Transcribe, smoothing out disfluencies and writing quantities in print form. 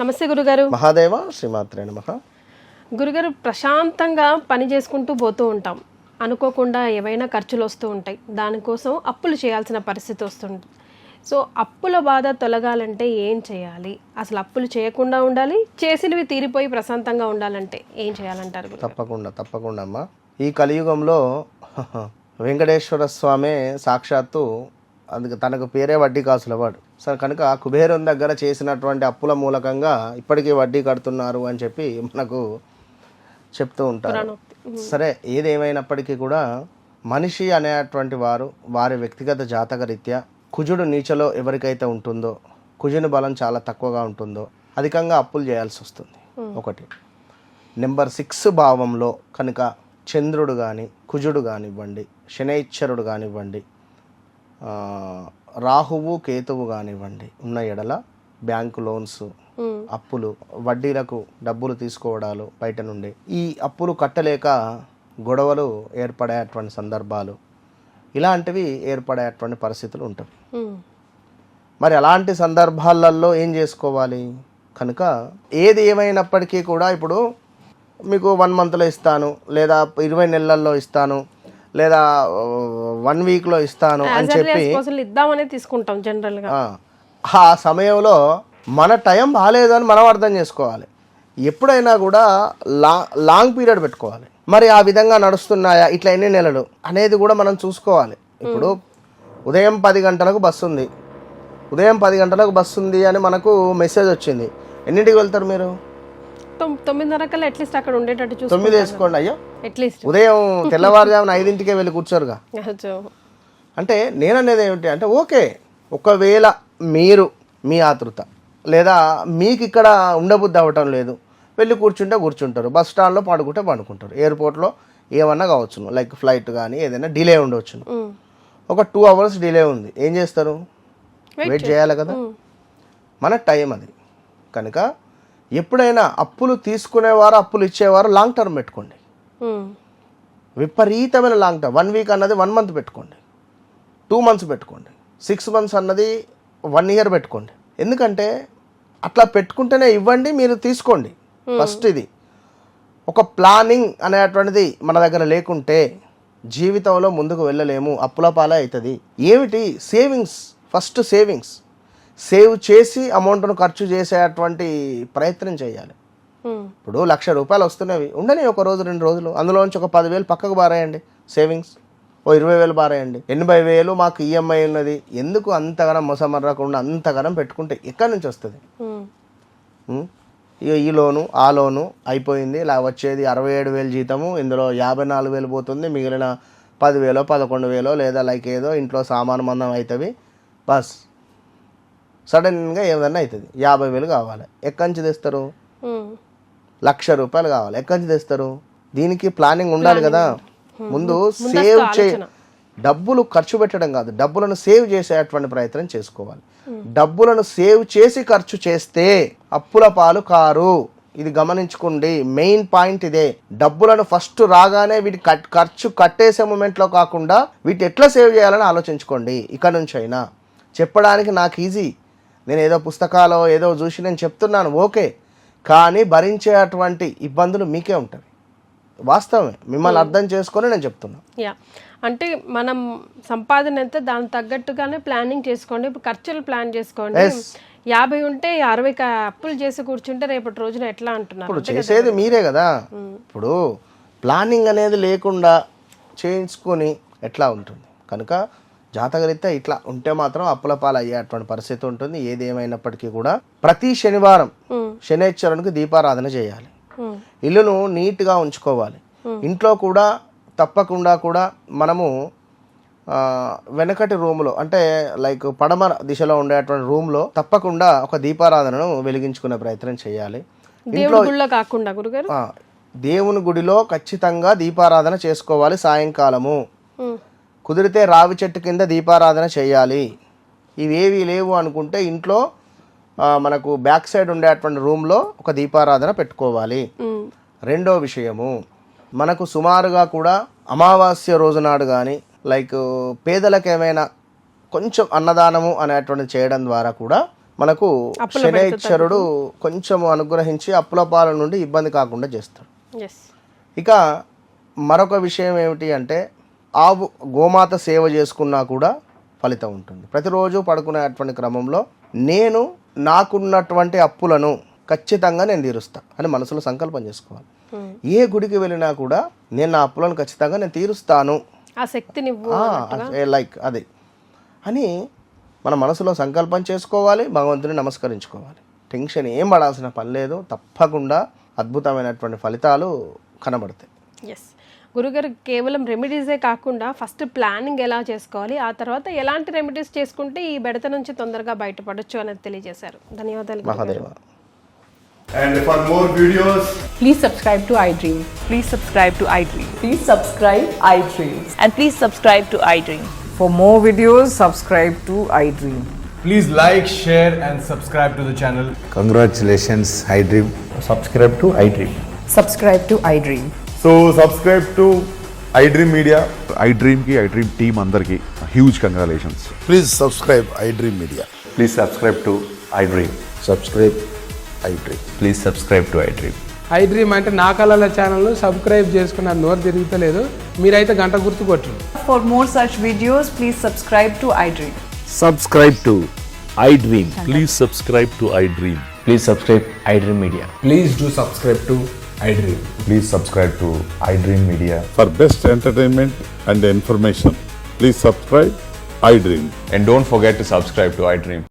నమస్తే గురుగారు. మహాదేవ శ్రీమాత్రే నమః. గురుగారు, ప్రశాంతంగా పని చేసుకుంటూ పోతూ ఉంటాం, అనుకోకుండా ఏవైనా ఖర్చులు వస్తూ ఉంటాయి, దానికోసం అప్పులు చేయాల్సిన పరిస్థితి వస్తుంది. సో అప్పుల బాధ తొలగాలంటే ఏం చేయాలి? అసలు అప్పులు చేయకుండా ఉండాలి, చేసినవి తీరిపోయి ప్రశాంతంగా ఉండాలంటే ఏం చేయాలంటారు గురుగారు? తప్పకుండా అమ్మా. ఈ కలియుగంలో వెంకటేశ్వర స్వామి సాక్షాత్తు అందుకు తనకు పేరే వడ్డీ కాసులవాడు. సరే కనుక కుబేరుని దగ్గర చేసినటువంటి అప్పుల మూలకంగా ఇప్పటికీ వడ్డీ కడుతున్నారు అని చెప్పి మనకు చెప్తూ ఉంటారు. సరే, ఏదేమైనప్పటికీ కూడా మనిషి అనేటువంటి వారు వారి వ్యక్తిగత జాతక రీత్యా కుజుడు నీచలో ఎవరికైతే ఉంటుందో, కుజుని బలం చాలా తక్కువగా ఉంటుందో అధికంగా అప్పులు చేయాల్సి వస్తుంది. ఒకటి. నెంబర్ 6 భావంలో కనుక చంద్రుడు కానీ, కుజుడు కానివ్వండి, శనైశ్వరుడు కానివ్వండి, రాహువు కేతువు కానివ్వండి ఉన్న ఎడల బ్యాంకు లోన్స్, అప్పులు, వడ్డీలకు డబ్బులు తీసుకోవడాలు బయట నుండి, ఈ అప్పులు కట్టలేక గొడవలు ఏర్పడేటువంటి సందర్భాలు, ఇలాంటివి ఏర్పడేటువంటి పరిస్థితులు ఉంటాయి. మరి అలాంటి సందర్భాలలో ఏం చేసుకోవాలి? కనుక ఏది ఏమైనప్పటికీ కూడా ఇప్పుడు మీకు 1 monthలో ఇస్తాను, లేదా 20 నెలల్లో ఇస్తాను, లేదా 1 weekలో ఇస్తాను అని చెప్పి ఇద్దామనే తీసుకుంటాం జనరల్గా. ఆ సమయంలో మన టైం బాగాలేదు అని మనం అర్థం చేసుకోవాలి. ఎప్పుడైనా కూడా లాంగ్ పీరియడ్ పెట్టుకోవాలి. మరి ఆ విధంగా నడుస్తున్నాయా, ఇట్లా ఎన్ని నెలలు అనేది కూడా మనం చూసుకోవాలి. ఇప్పుడు ఉదయం 10 గంటలకు బస్సు ఉంది, ఉదయం 10 గంటలకు బస్సు ఉంది అని మనకు మెసేజ్ వచ్చింది. ఎన్నింటికి వెళ్తారు మీరు? 9:30 కల్లా అట్లీస్ట్ అక్కడ ఉండేటట్టు చూసి 9 వేసుకోండి. అయ్యో, అట్లీస్ట్ ఉదయం తెల్లవారుజామున 5ంటికే వెళ్ళి కూర్చోరుగా. అంటే నేననేది ఏమిటి అంటే, ఓకే, ఒకవేళ మీరు మీ ఆతృత లేదా మీకు ఇక్కడ ఉండబుద్ధి అవ్వటం లేదు, వెళ్ళి కూర్చుంటే కూర్చుంటారు, బస్ స్టాండ్లో పడుకుంటే పడుకుంటారు, ఎయిర్పోర్ట్లో ఏమన్నా కావచ్చును, లైక్ ఫ్లైట్ కానీ ఏదైనా డిలే ఉండవచ్చును. ఒక 2 hours డిలే ఉంది, ఏం చేస్తారు? వెయిట్ చేయాలి కదా. మన టైం అది. కనుక ఎప్పుడైనా అప్పులు తీసుకునేవారు, అప్పులు ఇచ్చేవారు లాంగ్ టర్మ్ పెట్టుకోండి. విపరీతమైన లాంగ్ టర్మ్. 1 week అన్నది 1 month పెట్టుకోండి, 2 months పెట్టుకోండి, 6 months అన్నది 1 year పెట్టుకోండి. ఎందుకంటే అట్లా పెట్టుకుంటేనే ఇవ్వండి, మీరు తీసుకోండి. ఫస్ట్ ఇది ఒక ప్లానింగ్ అనేటువంటిది మన దగ్గర లేకుంటే జీవితంలో ముందుకు వెళ్ళలేము, అప్పుల పాలే అవుతుంది. ఏమిటి? సేవింగ్స్. First savings. సేవ్ చేసి అమౌంట్ను ఖర్చు చేసేటువంటి ప్రయత్నం చేయాలి. ఇప్పుడు 1,00,000 రూపాయలు వస్తున్నవి, ఉండని ఒక రోజు 2 రోజులు, అందులోంచి ఒక 10,000 పక్కకు బారేయండి సేవింగ్స్. ఓ 20,000 బారేయండి. 80,000 మాకు ఈఎంఐ ఉన్నది, ఎందుకు అంతగానం మొసమర్రకుండా అంతగానం పెట్టుకుంటే ఎక్కడి నుంచి వస్తుంది? ఇక ఈ లోను ఆ లోను అయిపోయింది, ఇలా వచ్చేది 67,000 జీతము, ఇందులో 54,000 పోతుంది, మిగిలిన 10,000 11,000 లేదా లైక్ ఏదో ఇంట్లో సామాను మందం అవుతుంది. బస్ సడన్గా ఏదన్నా అవుతుంది, 50,000 కావాలి, ఎక్కడి నుంచి తెస్తారు? 1,00,000 రూపాయలు కావాలి, ఎక్కడి నుంచి తెస్తారు? దీనికి ప్లానింగ్ ఉండాలి కదా. ముందు సేవ్ డబ్బులు ఖర్చు పెట్టడం కాదు, డబ్బులను సేవ్ చేసేటువంటి ప్రయత్నం చేసుకోవాలి. డబ్బులను సేవ్ చేసి ఖర్చు చేస్తే అప్పుల పాలు కారు. ఇది గమనించుకోండి, మెయిన్ పాయింట్ ఇదే. డబ్బులను ఫస్ట్ రాగానే వీటి ఖర్చు కట్టేసే మూమెంట్లో కాకుండా వీటి ఎట్లా సేవ్ చేయాలని ఆలోచించుకోండి. ఇక్కడ నుంచి అయినా చెప్పడానికి నాకు ఈజీ, నేను ఏదో పుస్తకాలు ఏదో చూసి నేను చెప్తున్నాను, ఓకే, కానీ భరించేటువంటి ఇబ్బందులు మీకే ఉంటాయి. వాస్తవమే, మిమ్మల్ని అర్థం చేసుకొని నేను చెప్తున్నాను. అంటే మనం సంపాదన ఎంత దాని తగ్గట్టుగానే ప్లానింగ్ చేసుకోండి. ఇప్పుడు ఖర్చులు ప్లాన్ చేసుకోండి. 50 ఉంటే 60 అప్పులు చేసి కూర్చుంటే రేపటి రోజున ఎట్లా అంటున్నారు? ఇప్పుడు చేసేది మీరే కదా. ఇప్పుడు ప్లానింగ్ అనేది లేకుండా చేయించుకొని ఎట్లా ఉంటుంది? కనుక జాతకరీత్యా ఇట్లా ఉంటే మాత్రం అప్పుల పాలు అయ్యేటువంటి పరిస్థితి ఉంటుంది. ఏది ఏమైనప్పటికీ కూడా ప్రతి శనివారం శనైశ్వరునికి దీపారాధన చేయాలి. ఇల్లును నీట్గా ఉంచుకోవాలి. ఇంట్లో కూడా తప్పకుండా కూడా మనము వెనకటి రూమ్లో, అంటే లైక్ పడమర దిశలో ఉండేటువంటి రూమ్లో తప్పకుండా ఒక దీపారాధనను వెలిగించుకునే ప్రయత్నం చేయాలి. ఇంట్లో కాకుండా గురుగారు దేవుని గుడిలో ఖచ్చితంగా దీపారాధన చేసుకోవాలి. సాయంకాలము కుదిరితే రావి చెట్టు కింద దీపారాధన చేయాలి. ఇవేవి లేవు అనుకుంటే ఇంట్లో మనకు బ్యాక్ సైడ్ ఉండేటువంటి రూమ్లో ఒక దీపారాధన పెట్టుకోవాలి. రెండో విషయము, మనకు సుమారుగా కూడా అమావాస్య రోజునాడు కానీ లైక్ పేదలకు ఏమైనా కొంచెం అన్నదానము అనేటువంటి చేయడం ద్వారా కూడా మనకు అప్పుల శనైశ్వరుడు కొంచెం అనుగ్రహించి అప్పుల పాల నుండి ఇబ్బంది కాకుండా చేస్తాడు. ఎస్. ఇక మరొక విషయం ఏమిటి అంటే ఆవు గోమాత సేవ చేసుకున్నా కూడా ఫలితం ఉంటుంది. ప్రతిరోజు పడుకునేటువంటి క్రమంలో నేను నాకున్నటువంటి అప్పులను ఖచ్చితంగా నేను తీరుస్తా అని మనసులో సంకల్పం చేసుకోవాలి. ఏ గుడికి వెళ్ళినా కూడా నేను నా అప్పులను ఖచ్చితంగా నేను తీరుస్తాను, ఆ శక్తినివ్వు లైక్ అది అని మన మనసులో సంకల్పం చేసుకోవాలి, భగవంతుని నమస్కరించుకోవాలి. టెన్షన్ ఏం పడాల్సిన పని లేదు, తప్పకుండా అద్భుతమైనటువంటి ఫలితాలు కనబడతాయి. ఎస్. గురుగారు కేవలం రెమెడీసే కాకుండా ఫస్ట్ ప్లానింగ్ ఎలా చేసుకోవాలి, ఆ తర్వాత ఎలాంటి రెమెడీస్ చేసుకుంటే ఈ బెడత నుంచి తొందరగా బయటపడొచ్చు అనేది తెలియజేశారు. ధన్యవాదాలు గురుగారు. Mahadeva. And for more videos, Please subscribe to iDream. Please subscribe to iDream. Please subscribe iDream. And please subscribe to iDream. For more videos, subscribe to iDream. please like, share, and subscribe to the channel. Congratulations, iDream. subscribe to iDream. Subscribe to iDream. So subscribe to iDream Media. iDream ki iDream team అందరికి huge congratulations. Please subscribe iDream Media. Please subscribe to iDream. Subscribe iDream. Please subscribe to iDream. iDream అంటే నా కళల channel subscribe చేసుకున్న నోరు తిరుగుతలేదు, మీరైతే గంట గుర్తు కొట్టండి. For more such videos, please subscribe to iDream. Subscribe to iDream. Please subscribe to iDream. Please subscribe iDream Media. Please do subscribe to iDream. Please subscribe to iDream Media. For best entertainment and information, please subscribe iDream. And don't forget to subscribe to iDream.